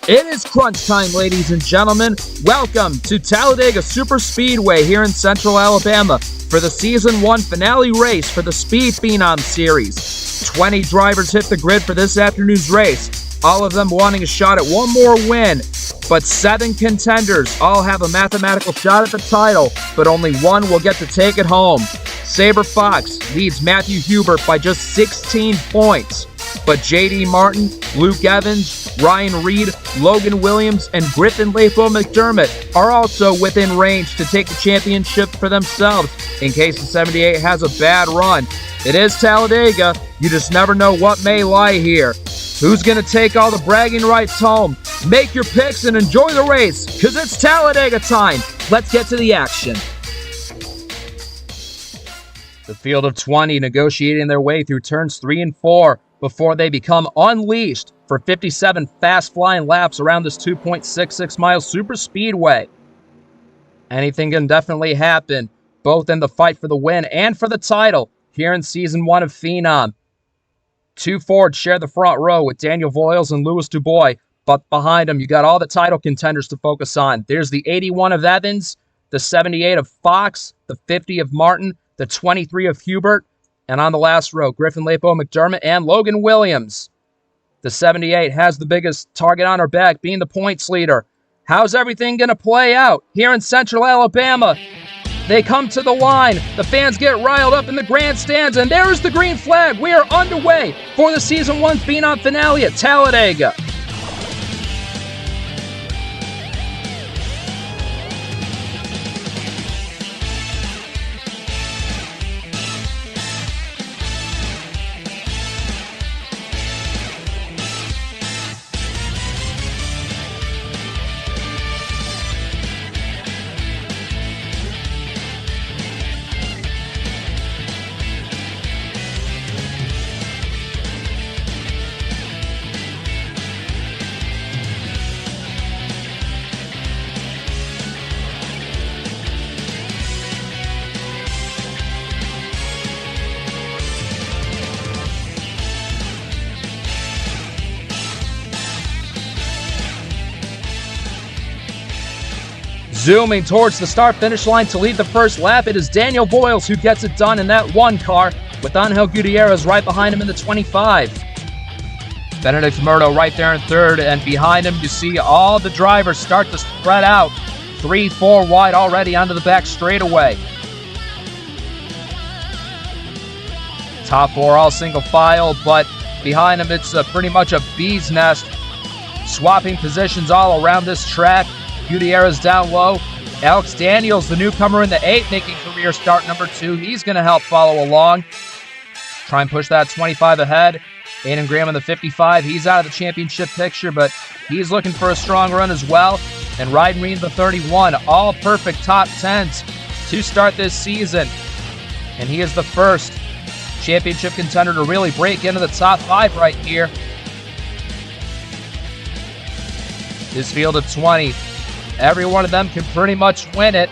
It is crunch time, ladies and gentlemen. Welcome to Talladega Super Speedway here in Central Alabama for the Season 1 finale race for the Speed Phenom Series. 20 drivers hit the grid for this afternoon's race, all of them wanting a shot at one more win. But 7 contenders all have a mathematical shot at the title, but only one will get to take it home. Sabre Fox leads Matthew Hubert by just 16 points. But J.D. Martin, Luke Evans, Ryan Reed, Logan Williams, and Griffin Lapo McDermott are also within range to take the championship for themselves in case the 78 has a bad run. It is Talladega. You just never know what may lie here. Who's going to take all the bragging rights home? Make your picks and enjoy the race, because it's Talladega time. Let's get to the action. The field of 20 negotiating their way through turns 3 and 4 before they become unleashed for 57 fast-flying laps around this 2.66-mile super speedway. Anything can definitely happen, both in the fight for the win and for the title here in Season 1 of Phenom. 2 Fords share the front row with Daniel Voiles and Louis Dubois, but behind them you got all the title contenders to focus on. There's the 81 of Evans, the 78 of Fox, the 50 of Martin, the 23 of Hubert, and on the last row, Griffin Lapo McDermott and Logan Williams. The 78 has the biggest target on her back, being the points leader. How's everything going to play out here in Central Alabama? They come to the line. The fans get riled up in the grandstands, and there is the green flag. We are underway for the Season 1 Phenom finale at Talladega. Zooming towards the start-finish line to lead the first lap, it is Daniel Voiles who gets it done in that one car, with Angel Gutierrez right behind him in the 25. Benedict Murdo right there in third, and behind him you see all the drivers start to spread out. 3-4 wide already onto the back straightaway. Top 4 all single file, but behind him it's pretty much a bee's nest. Swapping positions all around this track. Gutierrez down low. Alex Daniels, the newcomer in the 8, making career start number 2. He's going to help follow along. Try and push that 25 ahead. Aiden Graham in the 55. He's out of the championship picture, but he's looking for a strong run as well. And Ryan Reed, the 31. All perfect top 10s to start this season. And he is the first championship contender to really break into the top 5 right here. This field of 20. Every one of them can pretty much win it.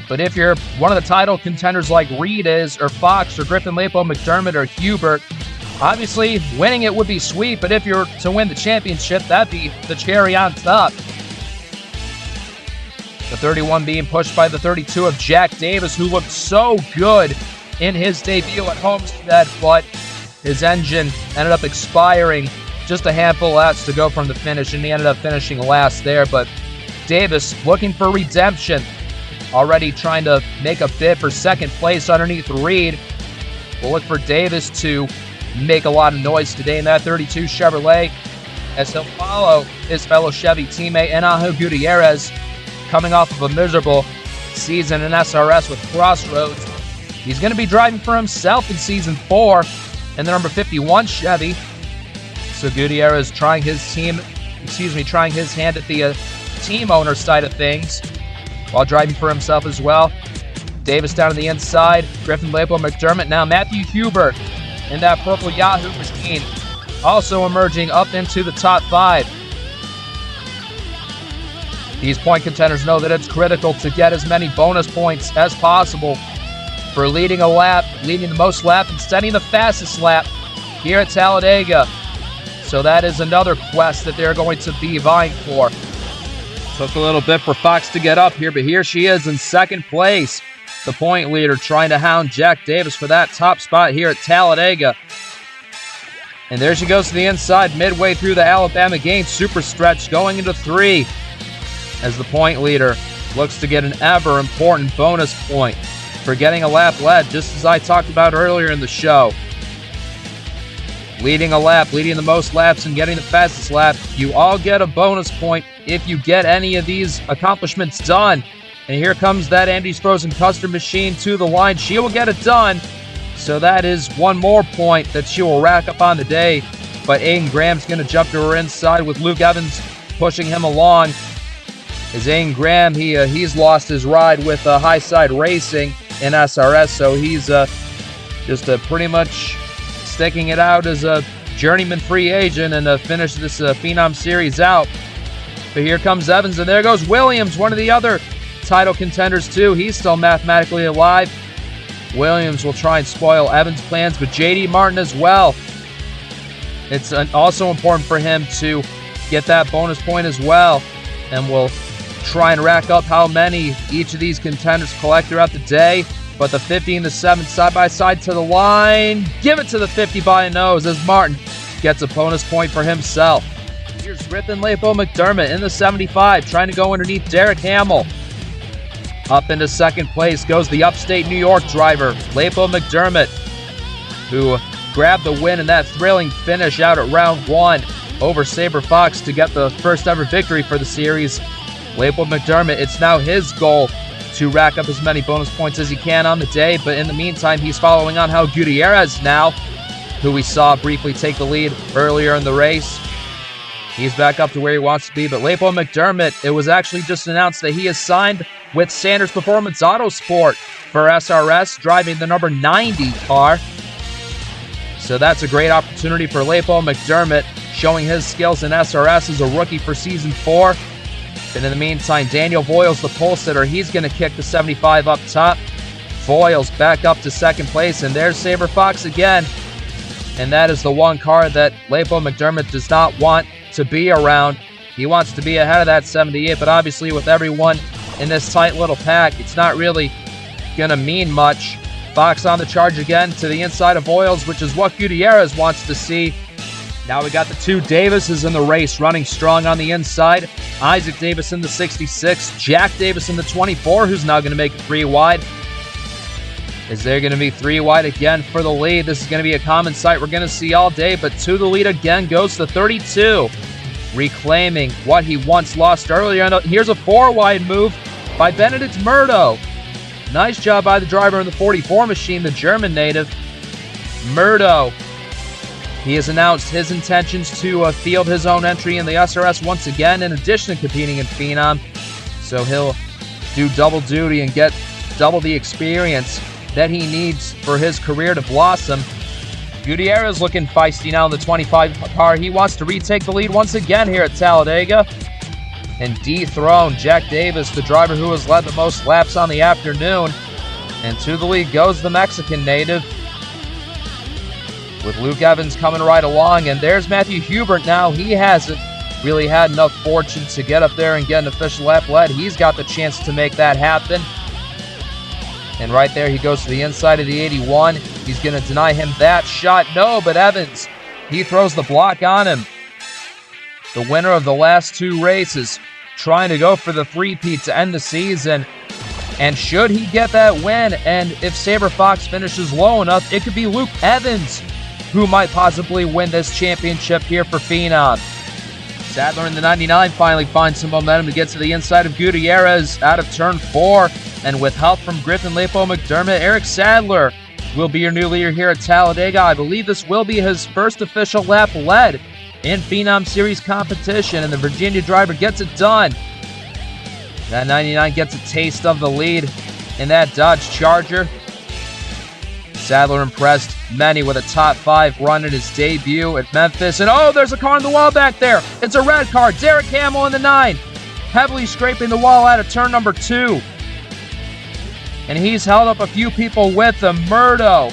But if you're one of the title contenders like Reed is, or Fox, or Griffin Lapo McDermott, or Hubert, obviously winning it would be sweet, but if you're to win the championship, that'd be the cherry on top. The 31 being pushed by the 32 of Jack Davis, who looked so good in his debut at Homestead, but his engine ended up expiring just a handful of laps to go from the finish, and he ended up finishing last there. But Davis looking for redemption, already trying to make a bid for second place underneath Reed. We'll look for Davis to make a lot of noise today in that 32 Chevrolet, as he'll follow his fellow Chevy teammate Angel Gutierrez, coming off of a miserable season in SRS with Crossroads. He's going to be driving for himself in Season 4 in the number 51 Chevy. So Gutierrez trying his hand at the team owner side of things while driving for himself as well. Davis down to the inside. Griffin Lapo McDermott. Now Matthew Hubert in that purple Yahoo machine, also emerging up into the top 5. These point contenders know that it's critical to get as many bonus points as possible for leading a lap, leading the most lap, and setting the fastest lap here at Talladega. So that is another quest that they're going to be vying for. Took a little bit for Fox to get up here, but here she is in second place. The point leader trying to hound Jack Davis for that top spot here at Talladega. And there she goes to the inside midway through the Alabama Gain super stretch, going into 3 as the point leader looks to get an ever important bonus point for getting a lap led, just as I talked about earlier in the show. Leading a lap, leading the most laps, and getting the fastest lap, you all get a bonus point if you get any of these accomplishments done. And here comes that Andy's Frozen Custard Machine to the line. She will get it done. So that is one more point that she will rack up on the day. But Aiden Graham's going to jump to her inside with Luke Evans pushing him along. As Aiden Graham, he's lost his ride with High Side Racing in SRS. So he's just pretty much sticking it out as a journeyman free agent and finish this Phenom Series out. But here comes Evans, and there goes Williams, one of the other title contenders too. He's still mathematically alive. Williams will try and spoil Evans' plans, but J.D. Martin as well. It's also important for him to get that bonus point as well, and we'll try and rack up how many each of these contenders collect throughout the day. But the 50 and the 7 side by side to the line. Give it to the 50 by a nose as Martin gets a bonus point for himself. Here's Griffin Lapo McDermott in the 75, trying to go underneath Derek Hamill. Up into second place goes the upstate New York driver, Lapo McDermott, who grabbed the win in that thrilling finish out at round 1 over Sabre Fox to get the first ever victory for the series. Lapo McDermott, it's now his goal to rack up as many bonus points as he can on the day, but in the meantime, he's following on Hal Gutierrez now, who we saw briefly take the lead earlier in the race. He's back up to where he wants to be, but Lapo McDermott, it was actually just announced that he is signed with Sanders Performance Autosport for SRS, driving the number 90 car. So that's a great opportunity for Lapo McDermott, showing his skills in SRS as a rookie for Season 4. And in the meantime, Daniel Voiles, the pole sitter, he's going to kick the 75 up top. Voiles back up to second place, and there's Sabre Fox again. And that is the one car that Lapo McDermott does not want to be around. He wants to be ahead of that 78, but obviously with everyone in this tight little pack, it's not really going to mean much. Fox on the charge again to the inside of Voiles, which is what Gutierrez wants to see. Now we got the 2 Davises in the race running strong on the inside. Isaac Davis in the 66, Jack Davis in the 24, who's now going to make it 3 wide. Is there going to be 3 wide again for the lead? This is going to be a common sight we're going to see all day, but to the lead again goes the 32, reclaiming what he once lost earlier. And here's a 4 wide move by Benedict Murdo. Nice job by the driver in the 44 machine, the German native. Murdo, he has announced his intentions to field his own entry in the SRS once again, in addition to competing in Phenom. So he'll do double duty and get double the experience that he needs for his career to blossom. Gutierrez looking feisty now in the 25 car. He wants to retake the lead once again here at Talladega and dethrone Jack Davis, the driver who has led the most laps on the afternoon. And to the lead goes the Mexican native, with Luke Evans coming right along. And there's Matthew Hubert now. He hasn't really had enough fortune to get up there and get an official lap led. He's got the chance to make that happen. And right there, he goes to the inside of the 81. He's going to deny him that shot. No, but Evans, he throws the block on him. The winner of the last 2 races, trying to go for the 3-peat to end the season. And should he get that win, and if Sabre Fox finishes low enough, it could be Luke Evans who might possibly win this championship here for Phenom. Sadler in the 99 finally finds some momentum to get to the inside of Gutierrez out of turn 4. And with help from Griffin Lapo McDermott, Eric Sadler will be your new leader here at Talladega. I believe this will be his first official lap led in Phenom Series competition, and the Virginia driver gets it done. That 99 gets a taste of the lead in that Dodge Charger. Sadler impressed many with a top 5 run in his debut at Memphis. And oh, there's a car on the wall back there. It's a red car. Derek Hamill in the 9, heavily scraping the wall out of turn number 2. And he's held up a few people with him. Murdo,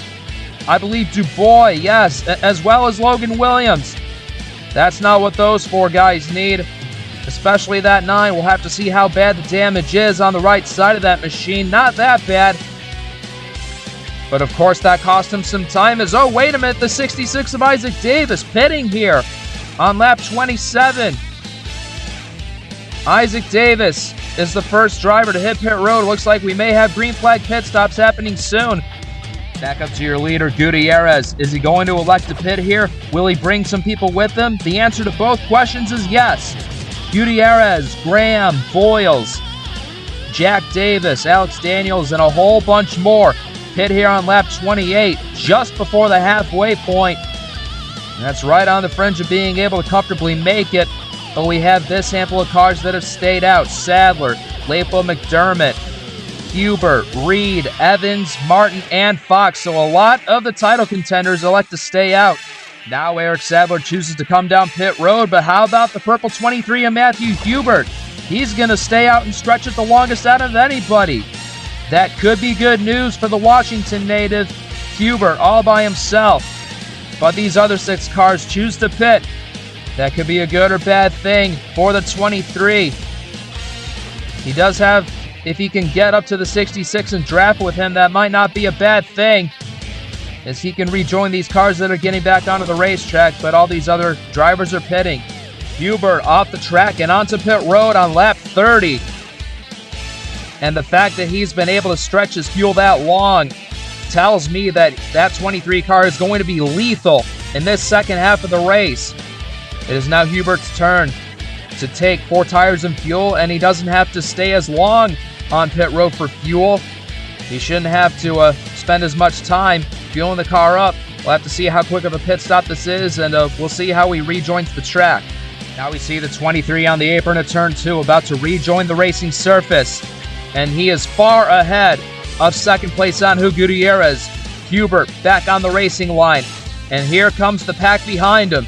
I believe Dubois, yes, as well as Logan Williams. That's not what those 4 guys need, especially that 9. We'll have to see how bad the damage is on the right side of that machine. Not that bad. But of course that cost him some time as, oh wait a minute, the 66 of Isaac Davis pitting here on lap 27. Isaac Davis is the first driver to hit pit road. Looks like we may have green flag pit stops happening soon. Back up to your leader, Gutierrez. Is he going to elect to pit here? Will he bring some people with him? The answer to both questions is yes. Gutierrez, Graham, Boyles, Jack Davis, Alex Daniels, and a whole bunch more pit here on lap 28, just before the halfway point. And that's right on the fringe of being able to comfortably make it. But we have this handful of cars that have stayed out. Sadler, Lapo, McDermott, Hubert, Reed, Evans, Martin, and Fox. So a lot of the title contenders elect to stay out. Now Eric Sadler chooses to come down pit road, but how about the purple 23 of Matthew Hubert? He's going to stay out and stretch it the longest out of anybody. That could be good news for the Washington native, Hubert, all by himself. But these other 6 cars choose to pit. That could be a good or bad thing for the 23. He does have, if he can get up to the 66 and draft with him, that might not be a bad thing, as he can rejoin these cars that are getting back onto the racetrack, but all these other drivers are pitting. Hubert off the track and onto pit road on lap 30. And the fact that he's been able to stretch his fuel that long tells me that that 23 car is going to be lethal in this second half of the race. It is now Hubert's turn to take 4 tires and fuel, and he doesn't have to stay as long on pit road for fuel. He shouldn't have to spend as much time fueling the car up. We'll have to see how quick of a pit stop this is, and we'll see how he rejoins the track. Now we see the 23 on the apron at turn 2, about to rejoin the racing surface. And he is far ahead of second place Angel Gutierrez. Hubert back on the racing line. And here comes the pack behind him.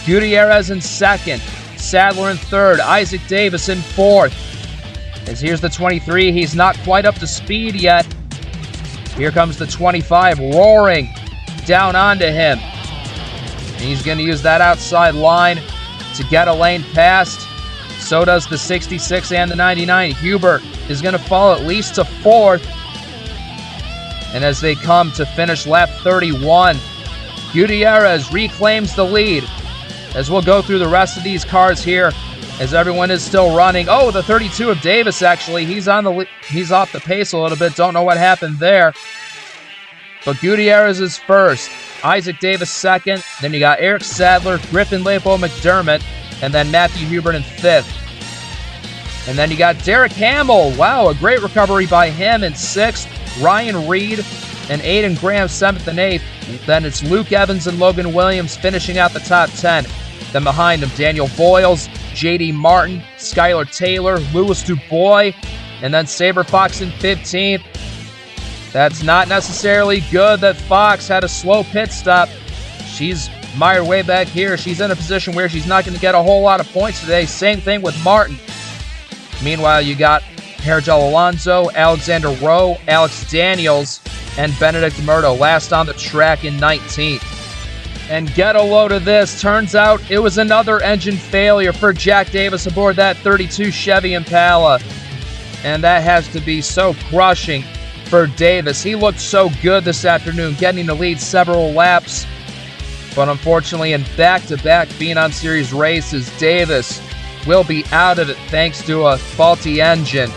Gutierrez in second. Sadler in third. Isaac Davis in fourth. As here's the 23. He's not quite up to speed yet. Here comes the 25 roaring down onto him. And he's going to use that outside line to get a lane past. So does the 66 and the 99. Hubert is going to fall at least to fourth. And as they come to finish lap 31, Gutierrez reclaims the lead. As we'll go through the rest of these cars here, as everyone is still running. Oh, the 32 of Davis, actually. He's off the pace a little bit. Don't know what happened there. But Gutierrez is first. Isaac Davis second. Then you got Eric Sadler, Griffin Lapo, McDermott, and then Matthew Hubert in fifth. And then you got Derek Hamill. Wow, a great recovery by him in sixth. Ryan Reed and Aiden Graham 7th and 8th. Then it's Luke Evans and Logan Williams finishing out the top 10. Then behind them, Daniel Boyles, J.D. Martin, Skylar Taylor, Louis Dubois, and then Saber Fox in 15th. That's not necessarily good that Fox had a slow pit stop. She's mired way back here. She's in a position where she's not going to get a whole lot of points today. Same thing with Martin. Meanwhile, you got Hergel Alonso, Alexander Rowe, Alex Daniels, and Benedict Murdo last on the track in 19th. And get a load of this. Turns out it was another engine failure for Jack Davis aboard that 32 Chevy Impala. And that has to be so crushing for Davis. He looked so good this afternoon, getting the lead several laps. But unfortunately, in back-to-back Phenom Series races, Davis will be out of it thanks to a faulty engine.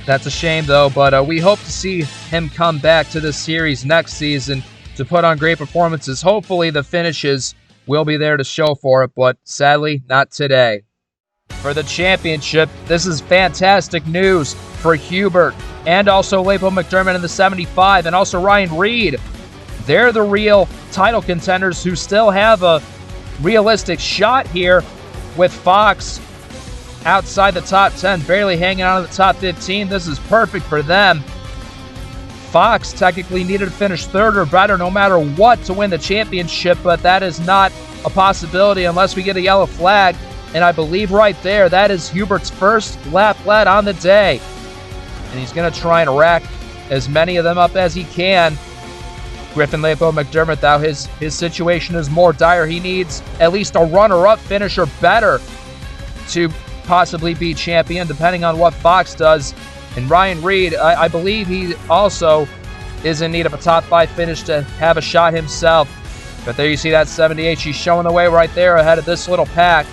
That's a shame, though, but we hope to see him come back to this series next season to put on great performances. Hopefully, the finishes will be there to show for it, but sadly, not today. For the championship, this is fantastic news for Hubert and also Lapo McDermott in the 75 and also Ryan Reed. They're the real title contenders who still have a realistic shot here, with Fox outside the top 10, barely hanging out of the top 15. This is perfect for them. Fox technically needed to finish third or better no matter what to win the championship, but that is not a possibility unless we get a yellow flag. And I believe right there, that is Hubert's first lap led on the day. And he's going to try and rack as many of them up as he can. Griffin Lepo McDermott, though, his situation is more dire. He needs at least a runner-up finish or better to possibly be champion, depending on what Fox does. And Ryan Reed, I believe he also is in need of a top 5 finish to have a shot himself. But there you see that 78. She's showing the way right there ahead of this little pack.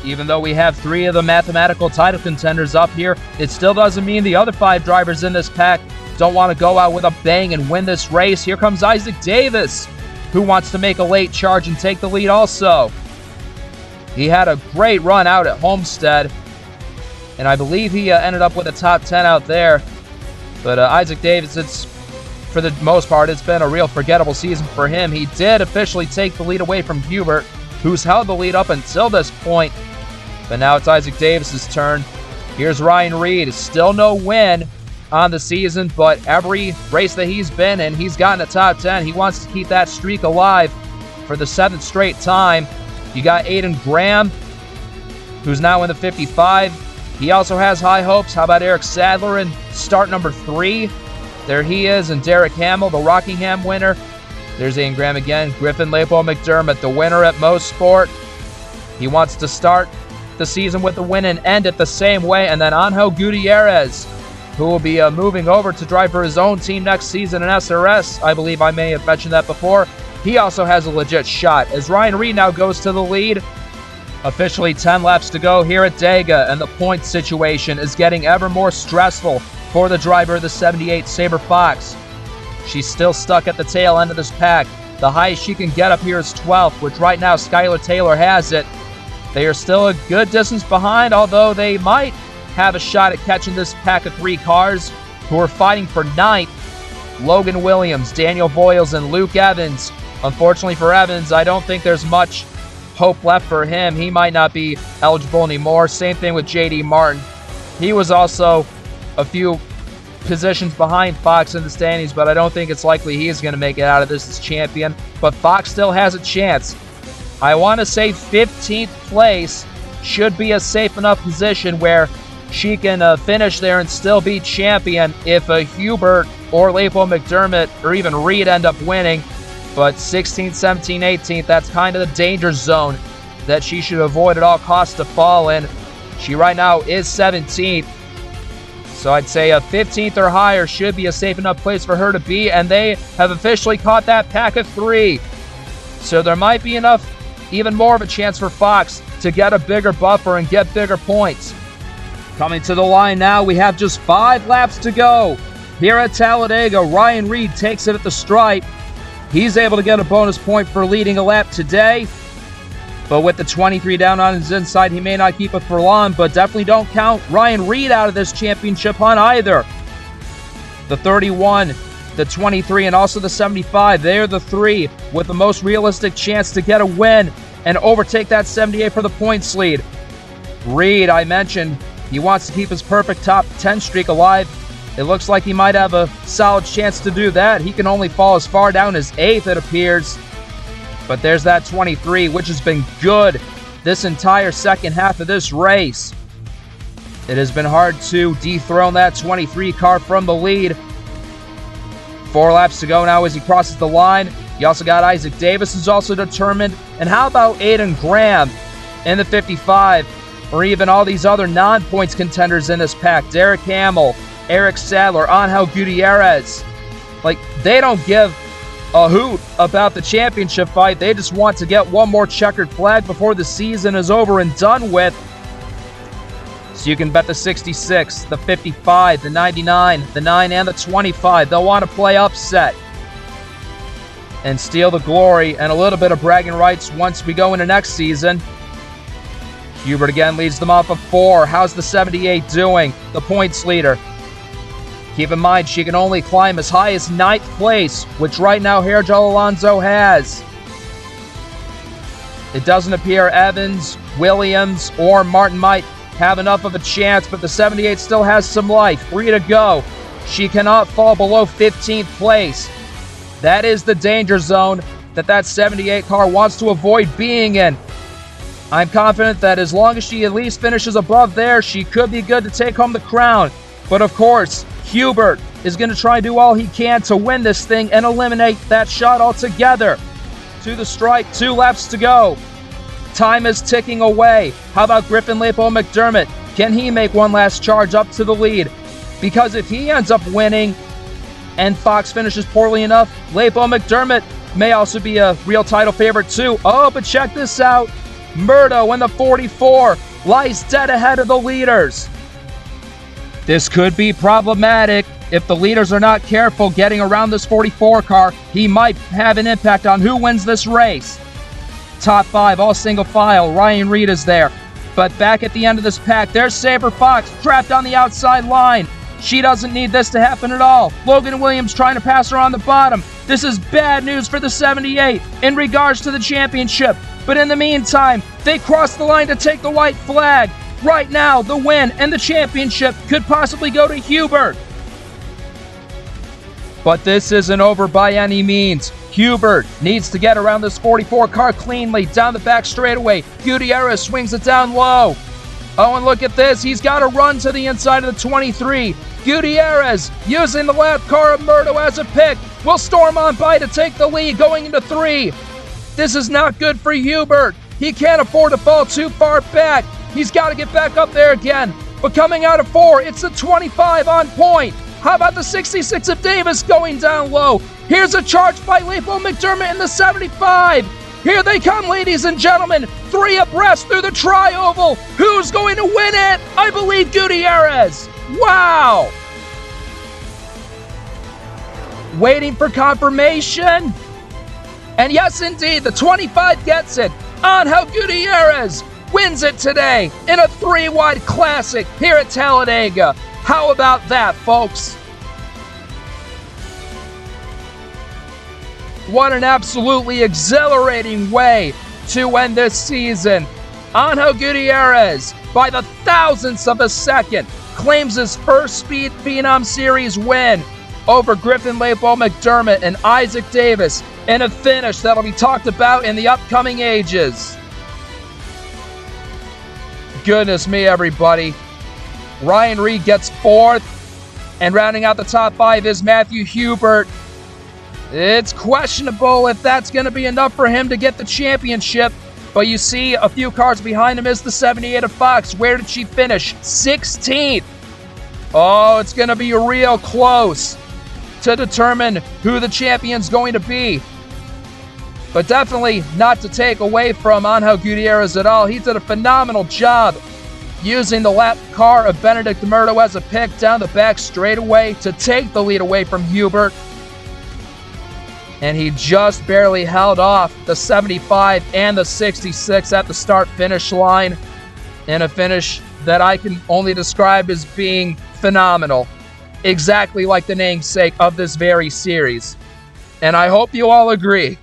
Even though we have 3 of the mathematical title contenders up here, it still doesn't mean the other 5 drivers in this pack don't want to go out with a bang and win this race. Here comes Isaac Davis, who wants to make a late charge and take the lead also. He had a great run out at Homestead, and I believe he ended up with a top 10 out there. But Isaac Davis, for the most part, it's been a real forgettable season for him. He did officially take the lead away from Hubert, who's held the lead up until this point. But now it's Isaac Davis's turn. Here's Ryan Reed. Still no win on the season, but every race that he's been in, he's gotten a top 10. He wants to keep that streak alive for the 7th straight time. You got Aiden Graham, who's now in the 55. He also has high hopes. How about Eric Sadler in start number 3? There he is, and Derek Hamill, the Rockingham winner. There's Aiden Graham again. Griffin Lepo McDermott, the winner at Most Sport. He wants to start the season with a win and end it the same way. And then Angel Gutierrez, who will be moving over to drive for his own team next season in SRS. I believe I may have mentioned that before. He also has a legit shot, as Ryan Reed now goes to the lead. Officially 10 laps to go here at Dega, and the point situation is getting ever more stressful for the driver of the 78 Sabre Fox. She's still stuck at the tail end of this pack. The highest she can get up here is 12th, which right now Skylar Taylor has it. They are still a good distance behind, although they might have a shot at catching this pack of 3 cars who are fighting for 9th. Logan Williams, Daniel Boyles, and Luke Evans. Unfortunately for Evans, I don't think there's much hope left for him. He might not be eligible anymore. Same thing with J.D. Martin. He was also a few positions behind Fox in the standings, but I don't think it's likely he is going to make it out of this as champion. But Fox still has a chance. I want to say 15th place should be a safe enough position where she can finish there and still be champion if Hubert or Lepo McDermott or even Reed end up winning. But 16th, 17th, 18th, that's kind of the danger zone that she should avoid at all costs to fall in. She right now is 17th. So I'd say a 15th or higher should be a safe enough place for her to be, and they have officially caught that pack of 3. So there might be enough, even more of a chance for Fox to get a bigger buffer and get bigger points. Coming to the line now, we have just 5 laps to go. Here at Talladega, Ryan Reed takes it at the stripe. He's able to get a bonus point for leading a lap today. But with the 23 down on his inside, he may not keep it for long, but definitely don't count Ryan Reed out of this championship hunt either. The 31, the 23, and also the 75, they're the 3 with the most realistic chance to get a win and overtake that 78 for the points lead. Reed, I mentioned, he wants to keep his perfect top 10 streak alive. It looks like he might have a solid chance to do that. He can only fall as far down as 8th, it appears. But there's that 23, which has been good this entire second half of this race. It has been hard to dethrone that 23 car from the lead. 4 laps to go now as he crosses the line. You also got Isaac Davis, who's also determined. And how about Aiden Graham in the 55? Or even all these other non-points contenders in this pack. Derek Hamill, Eric Sadler, Angel Gutierrez. Like, they don't give a hoot about the championship fight. They just want to get one more checkered flag before the season is over and done with. So you can bet the 66, the 55, the 99, the 9, and the 25. They'll want to play upset and steal the glory and a little bit of bragging rights once we go into next season. Hubert again leads them off of 4. How's the 78 doing? The points leader. Keep in mind, she can only climb as high as 9th place, which right now Herjel Alonso has. It doesn't appear Evans, Williams, or Martin might have enough of a chance, but the 78 still has some life. 3 to go. She cannot fall below 15th place. That is the danger zone that 78 car wants to avoid being in. I'm confident that as long as she at least finishes above there, she could be good to take home the crown. But of course, Hubert is going to try and do all he can to win this thing and eliminate that shot altogether. To the stripe, 2 laps to go. Time is ticking away. How about Griffin Lepo-McDermott? Can he make one last charge up to the lead? Because if he ends up winning and Fox finishes poorly enough, Lepo-McDermott may also be a real title favorite too. Oh, but check this out. Murdo in the 44 lies dead ahead of the leaders. This could be problematic. If the leaders are not careful getting around this 44 car, he might have an impact on who wins this race. Top 5, all single file. Ryan Reed is there. But back at the end of this pack, there's Sabre Fox trapped on the outside line. She doesn't need this to happen at all. Logan Williams trying to pass her on the bottom. This is bad news for the 78 in regards to the championship. But in the meantime, they cross the line to take the white flag. Right now, the win and the championship could possibly go to Hubert. But this isn't over by any means. Hubert needs to get around this 44 car cleanly down the back straightaway. Gutierrez swings it down low. Oh, and look at this. He's got to run to the inside of the 23. Gutierrez, using the lap car of Murdo as a pick, will storm on by to take the lead going into 3. This is not good for Hubert. He can't afford to fall too far back. He's got to get back up there again. But coming out of 4, it's the 25 on point. How about the 66 of Davis going down low? Here's a charge by Lepo-McDermott in the 75. Here they come, ladies and gentlemen. 3 abreast through the tri-oval. Who's going to win it? I believe Gutierrez. Wow. Waiting for confirmation. And yes, indeed, the 25 gets it. Angel Gutierrez wins it today in a 3-wide classic here at Talladega. How about that, folks? What an absolutely exhilarating way to end this season. Angel Gutierrez, by the thousandths of a second, claims his first Speed Phenom Series win over Griffin Lepo-McDermott and Isaac Davis in a finish that'll be talked about in the upcoming ages. Goodness me, everybody. Ryan Reed gets 4th, and rounding out the top 5 is Matthew Hubert. It's questionable if that's going to be enough for him to get the championship, but you see a few cars behind him is the 78 of Fox. Where did she finish? 16th. Oh, it's going to be real close to determine who the champion's going to be. But definitely not to take away from Angel Gutierrez at all. He did a phenomenal job using the lap car of Benedict Murdo as a pick down the back straightaway to take the lead away from Hubert. And he just barely held off the 75 and the 66 at the start-finish line in a finish that I can only describe as being phenomenal. Exactly like the namesake of this very series. And I hope you all agree.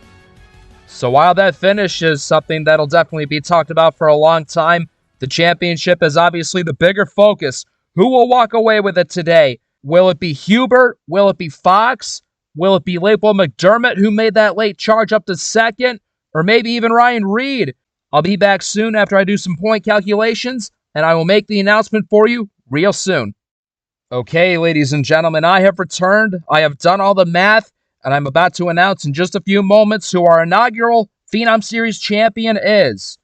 So while that finish is something that'll definitely be talked about for a long time, the championship is obviously the bigger focus. Who will walk away with it today? Will it be Hubert? Will it be Fox? Will it be Lepo-McDermott, who made that late charge up to 2nd? Or maybe even Ryan Reed? I'll be back soon after I do some point calculations, and I will make the announcement for you real soon. Okay, ladies and gentlemen, I have returned. I have done all the math, and I'm about to announce in just a few moments who our inaugural Phenom Series champion is.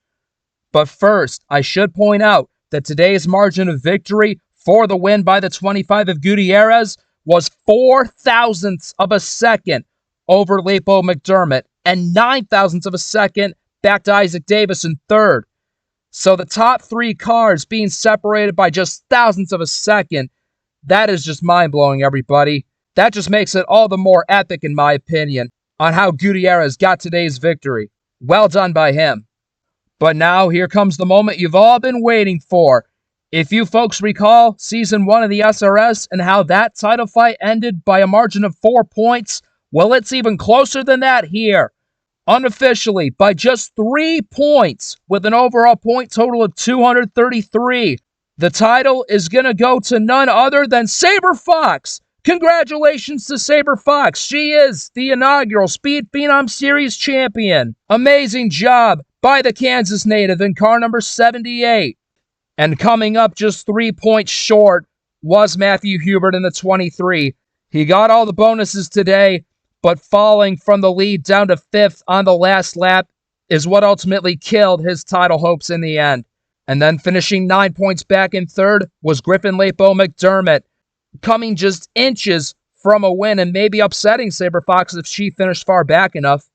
But first, I should point out that today's margin of victory for the win by the 25 of Gutierrez was 4 thousandths of a second over Lepo-McDermott and 9 thousandths of a second back to Isaac Davis in 3rd. So the top 3 cars being separated by just thousandths of a second, that is just mind-blowing, everybody. That just makes it all the more epic, in my opinion, on how Gutierrez got today's victory. Well done by him. But now, here comes the moment you've all been waiting for. If you folks recall Season 1 of the SRS and how that title fight ended by a margin of 4 points, well, it's even closer than that here. Unofficially, by just 3 points, with an overall point total of 233, the title is going to go to none other than Sabre Fox. Congratulations to Sabre Fox. She is the inaugural Speed Phenom Series champion. Amazing job by the Kansas native in car number 78. And coming up just 3 points short was Matthew Hubert in the 23. He got all the bonuses today, but falling from the lead down to 5th on the last lap is what ultimately killed his title hopes in the end. And then finishing 9 points back in 3rd was Griffin Lepo McDermott, coming just inches from a win and maybe upsetting Sabre Fox if she finished far back enough.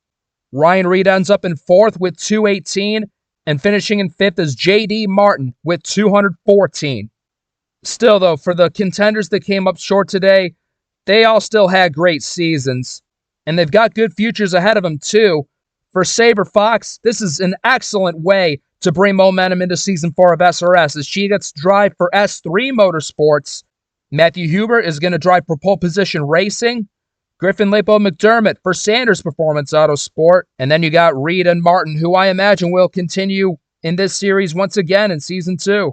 Ryan Reed ends up in 4th with 218, and finishing in 5th is J.D. Martin with 214. Still, though, for the contenders that came up short today, they all still had great seasons, and they've got good futures ahead of them, too. For Sabre Fox, this is an excellent way to bring momentum into Season 4 of SRS as she gets to drive for S3 Motorsports. Matthew Huber is going to drive for Pole Position Racing. Griffin Lepo McDermott for Sanders Performance Autosport. And then you got Reed and Martin, who I imagine will continue in this series once again in Season 2.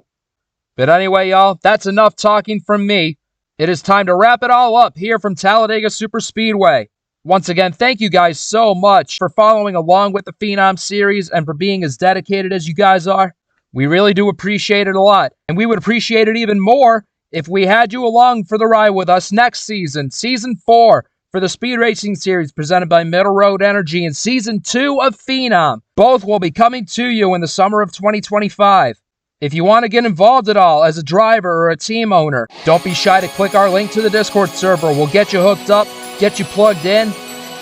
But anyway, y'all, that's enough talking from me. It is time to wrap it all up here from Talladega Superspeedway. Once again, thank you guys so much for following along with the Phenom series and for being as dedicated as you guys are. We really do appreciate it a lot. And we would appreciate it even more if we had you along for the ride with us next season, Season 4, for the Speed Racing Series presented by Middle Road Energy, and Season 2 of Phenom. Both will be coming to you in the summer of 2025. If you want to get involved at all as a driver or a team owner, don't be shy to click our link to the Discord server. We'll get you hooked up, get you plugged in,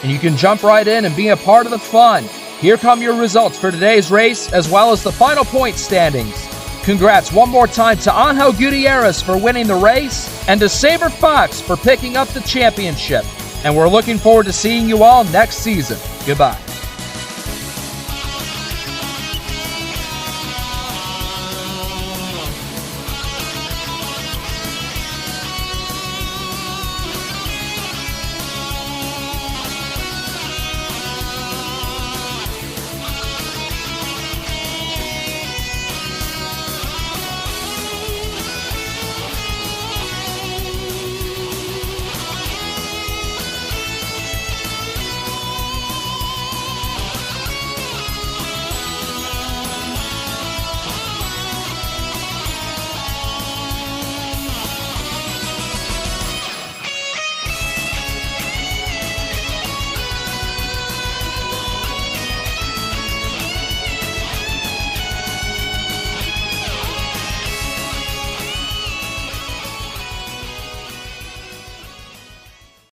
and you can jump right in and be a part of the fun. Here come your results for today's race, as well as the final point standings. Congrats one more time to Angel Gutierrez for winning the race, and to Sabre Fox for picking up the championship. And we're looking forward to seeing you all next season. Goodbye.